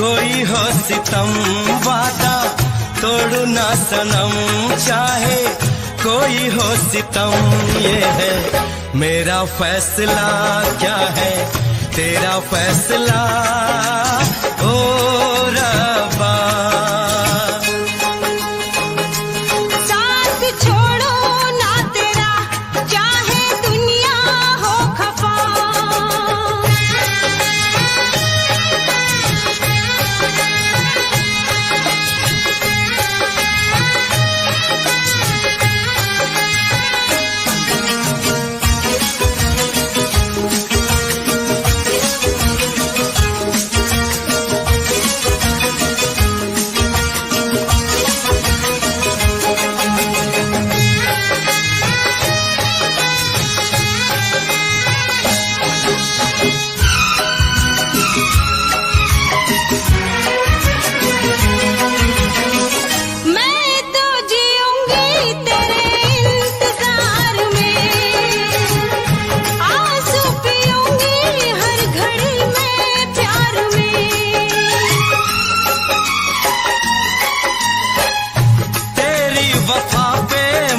कोई हो सितम, वादा तोड़ू ना सनम, चाहे कोई हो सितम। ये है मेरा फैसला, क्या है तेरा फैसला ओ रब्बा। साथ छोड़ो ना तेरा, चाहे दुनिया हो खफा।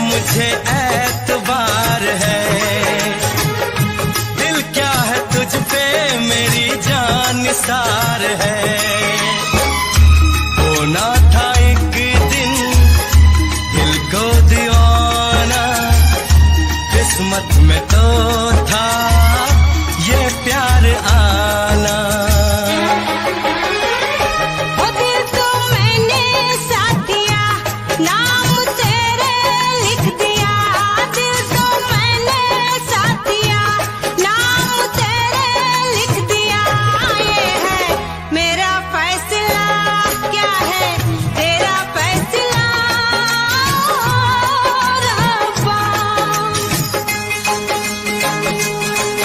मुझे एतबार है, दिल क्या है तुझ पे मेरी जान निसार है। होना था एक दिन दिल को दीवाना, किस्मत में तो था ये प्यार आना।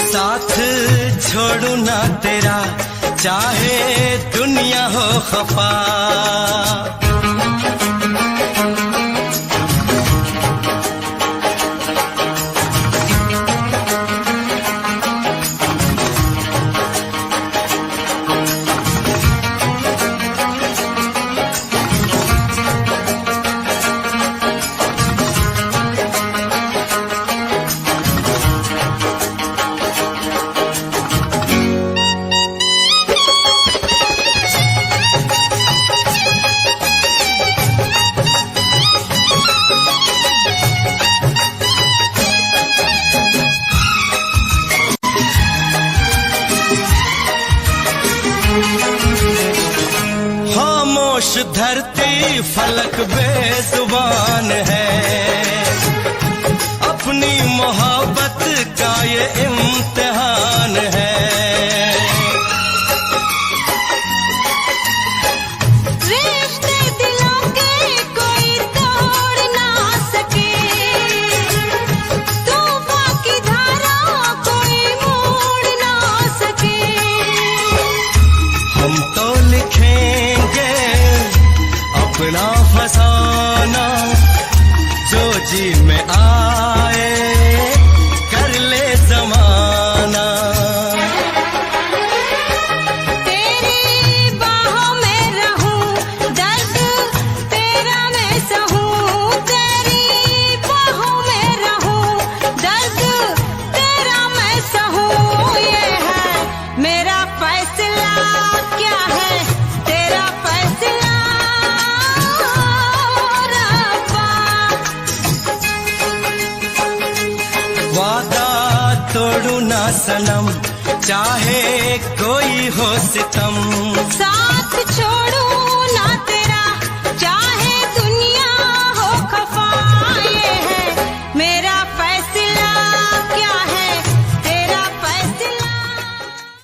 साथ छोड़ू ना तेरा, चाहे दुनिया हो खफा। खामोश धरती फलक बेजुबान है, अपनी मोहब्बत का ये इम्तिहान है। रिश्ते दिलों के कोई तोड़ ना सके, तूफान की धारा कोई मोड़ ना सके। हम तो लिखेंगे अपना फसाना, जो जी में आए कर ले जमाना। तेरी बाहों में रहूं, दर्द तेरा मैं सहूं। तेरी बाहों में रहूं, दर्द तेरा मैं सहूं। ये है मेरा फैसला, क्या है तेरा फैसला रब्बा। वादा तोड़ू ना सनम, चाहे कोई हो सितम।